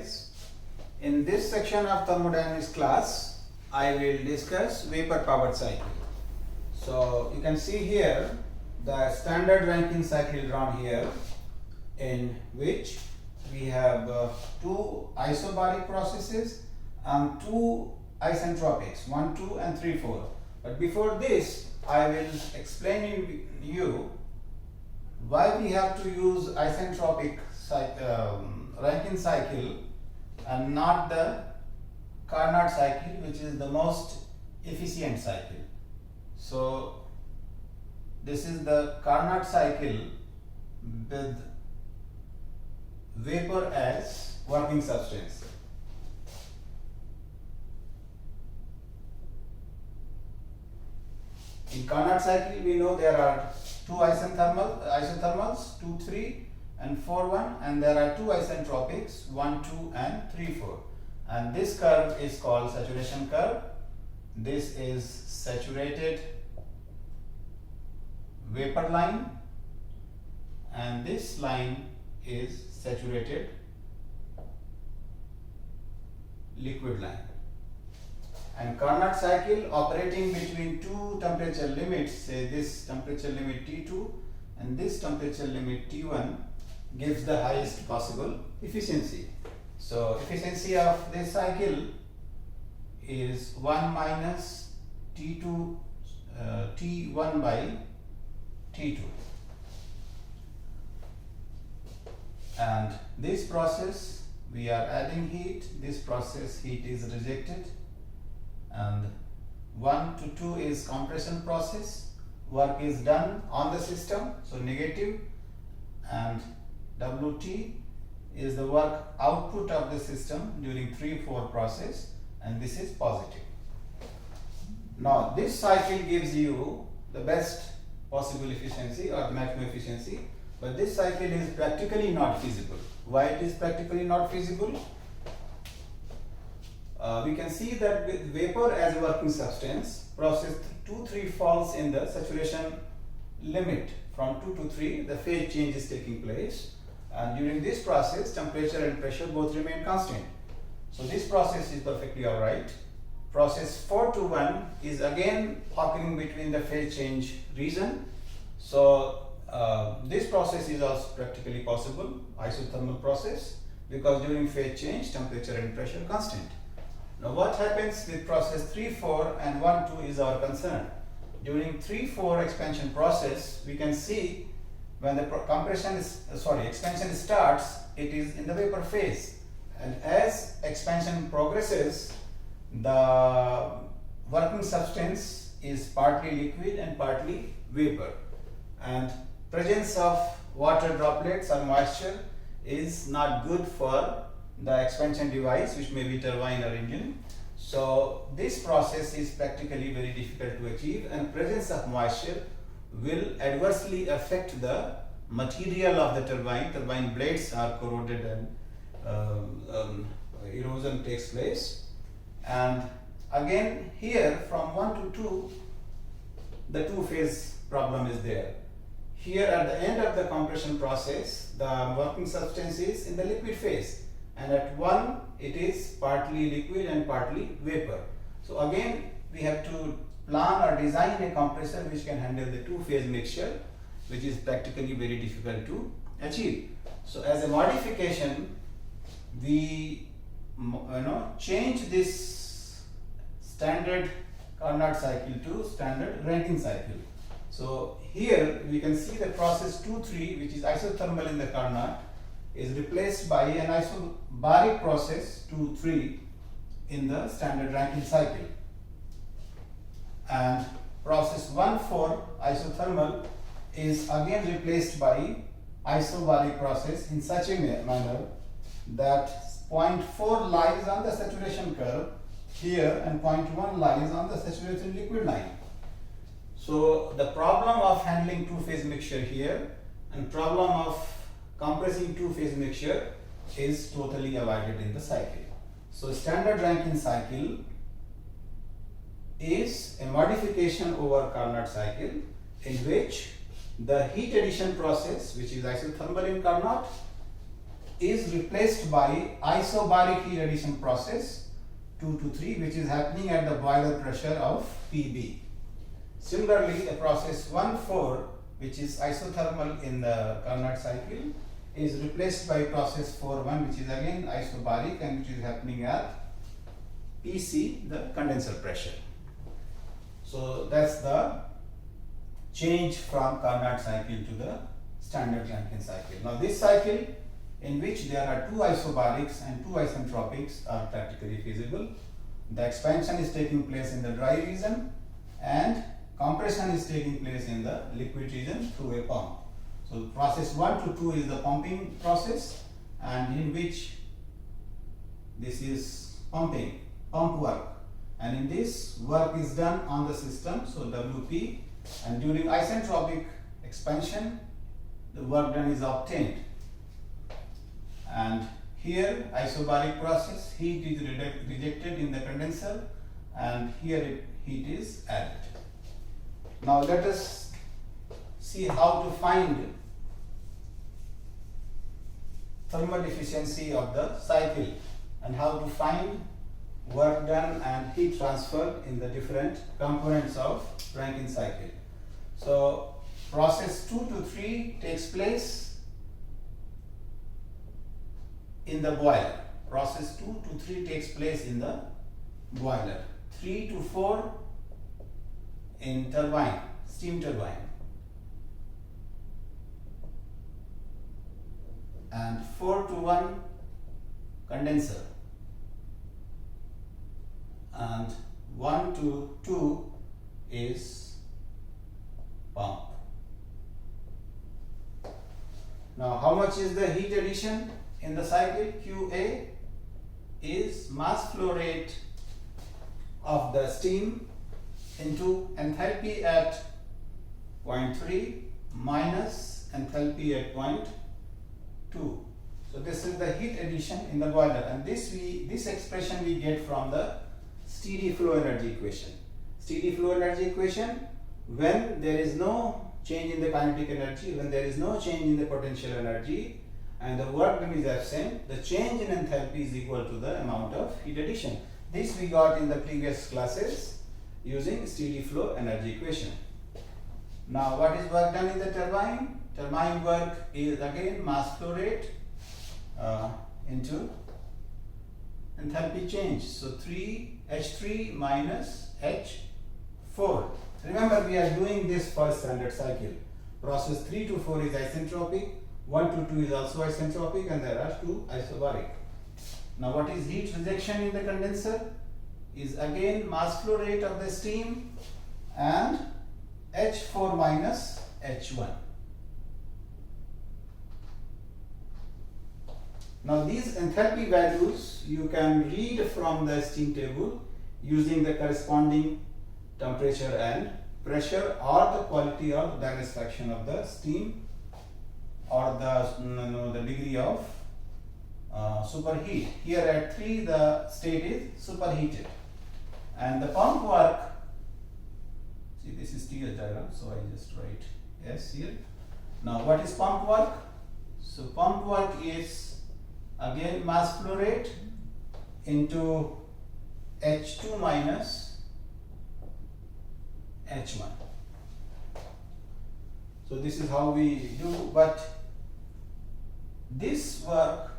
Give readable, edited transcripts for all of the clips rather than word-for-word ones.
guys. In this section of thermodynamics class, I will discuss vapor powered cycle. So you can see here the standard Rankine cycle drawn here, in which we have two isobaric processes and two isentropics, 1, 2 and 3, 4. But before this, I will explain you why we have to use isentropic Rankine cycle and not the Carnot cycle, which is the most efficient cycle. So this is the Carnot cycle with vapor as working substance. In Carnot cycle, we know there are two isothermals, 2, 3 and 4, 1, and there are two isentropics, 1, 2 and 3, 4. And this curve is called saturation curve. This is saturated vapor line, and this line is saturated liquid line. And Carnot cycle operating between two temperature limits, say this temperature limit T2 and this temperature limit T1, gives the highest possible efficiency. So efficiency of this cycle is 1 minus T2 T1 by T2. And this process we are adding heat, this process heat is rejected, and 1 to 2 is compression process, work is done on the system, so negative, and WT is the work output of the system during 3-4 process, and this is positive. Now this cycle gives you the best possible efficiency or maximum efficiency, but this cycle is practically not feasible. Why it is practically not feasible? We can see that with vapor as a working substance, process 2-3 falls in the saturation limit. From 2 to 3, the phase change is taking place, and during this process, temperature and pressure both remain constant. So this process is perfectly alright. Process 4 to 1 is again occurring between the phase change region. So this process is also practically possible, isothermal process, because during phase change, temperature and pressure constant. Now what happens with process 3, 4 and 1, 2 is our concern. During 3, 4 expansion process, we can see when the expansion starts, it is in the vapor phase, and as expansion progresses, the working substance is partly liquid and partly vapor, and presence of water droplets or moisture is not good for the expansion device, which may be turbine or engine. So this process is practically very difficult to achieve, and presence of moisture will adversely affect the material of the turbine. Turbine blades are corroded and erosion takes place. And again here from 1 to 2, the two-phase problem is there. Here at the end of the compression process, the working substance is in the liquid phase, and at 1 it is partly liquid and partly vapor. So again we have to plan or design a compressor which can handle the two-phase mixture, which is practically very difficult to achieve. So as a modification, we change this standard Carnot cycle to standard Rankine cycle. So here we can see the process 2, 3, which is isothermal in the Carnot, is replaced by an isobaric process 2, 3 in the standard Rankine cycle. And process 1, 4 isothermal is again replaced by isobaric process in such a manner that 0.4 lies on the saturation curve here and 0.1 lies on the saturated liquid line. So the problem of handling two-phase mixture here and problem of compressing two-phase mixture is totally avoided in the cycle. So standard Rankine cycle is a modification over Carnot cycle, in which the heat addition process, which is isothermal in Carnot, is replaced by isobaric heat addition process 2 to 3, which is happening at the boiler pressure of PB. Similarly, the process 1,4, which is isothermal in the Carnot cycle, is replaced by process 4,1, which is again isobaric and which is happening at PC, the condenser pressure. So that's the change from Carnot cycle to the standard Rankine cycle. Now this cycle, in which there are two isobarics and two isentropics, are practically feasible. The expansion is taking place in the dry region and compression is taking place in the liquid region through a pump. So process 1 to 2 is the pumping process, and in which this is pump work, and in this work is done on the system, so WP, and during isentropic expansion the work done is obtained. And here isobaric process, heat is rejected in the condenser and here heat is added. Now let us see how to find thermal efficiency of the cycle and how to find work done and heat transfer in the different components of Rankine cycle. So process 2 to 3 takes place in the boiler. Process 2 to 3 takes place in the boiler. 3 to 4 in turbine, steam turbine. And 4 to 1 condenser. And 1 to 2 is pump. Now how much is the heat addition in the cycle? QA is mass flow rate of the steam into enthalpy at 0.3 minus enthalpy at 0.2. So this is the heat addition in the boiler, and this expression we get from the steady flow energy equation. Steady flow energy equation, when there is no change in the kinetic energy, when there is no change in the potential energy, and the work done is absent, the change in enthalpy is equal to the amount of heat addition. This we got in the previous classes using steady flow energy equation. Now what is work done in the turbine? Turbine work is again mass flow rate into enthalpy change. So 3H3 minus H4. Remember, we are doing this for standard cycle. Process 3 to 4 is isentropic, 1 to 2 is also isentropic, and there are 2 isobaric. Now what is heat rejection in the condenser? Is again mass flow rate of the steam and H4 minus H1. Now these enthalpy values you can read from the steam table using the corresponding temperature and pressure or the quality of disfaction of the steam or the degree of superheat. Here at 3 the state is superheated, and the pump work, see this is TS diagram, so I just write S here. Now what is pump work? So pump work is again mass flow rate into H2 minus H1. So this is how we do, but this work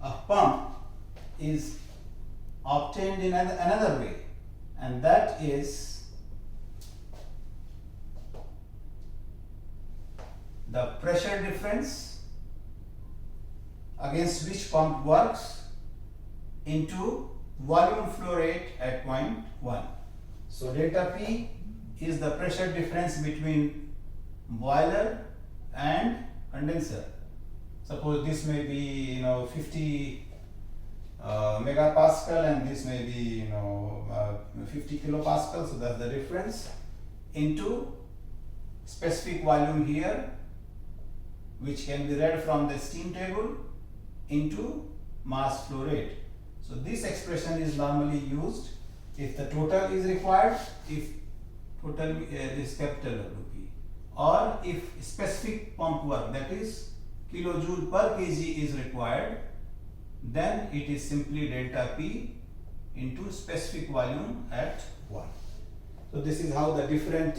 of pump is obtained in another way, and that is the pressure difference against which pump works into volume flow rate at 0.1. So delta P is the pressure difference between boiler and condenser. Suppose this may be 50 megapascal and this may be 50 kilopascal, so that's the difference, into specific volume here, which can be read from the steam table, into mass flow rate. So this expression is normally used if the total is required, if total is capital WP, or if specific pump work, that is kilojoule per kg is required, then it is simply delta P into specific volume at 1. So this is how the different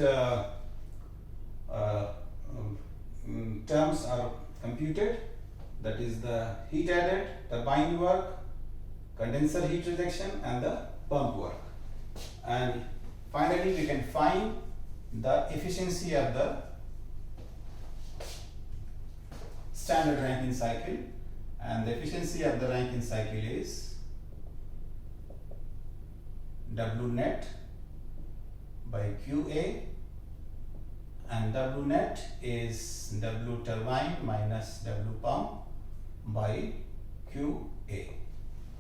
terms are computed. That is the heat added, turbine work, condenser heat rejection, and the pump work. And finally we can find the efficiency of the standard Rankine cycle, and the efficiency of the Rankine cycle is W net by QA, and W net is W turbine minus W pump by QA.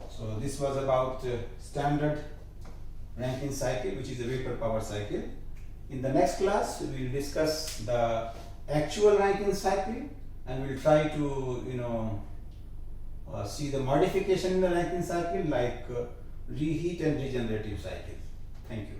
So this was about standard Rankine cycle, which is a vapor power cycle. In the next class we will discuss the actual Rankine cycle, and we will try to see the modification in the Rankine cycle, like reheat and regenerative cycle. Thank you.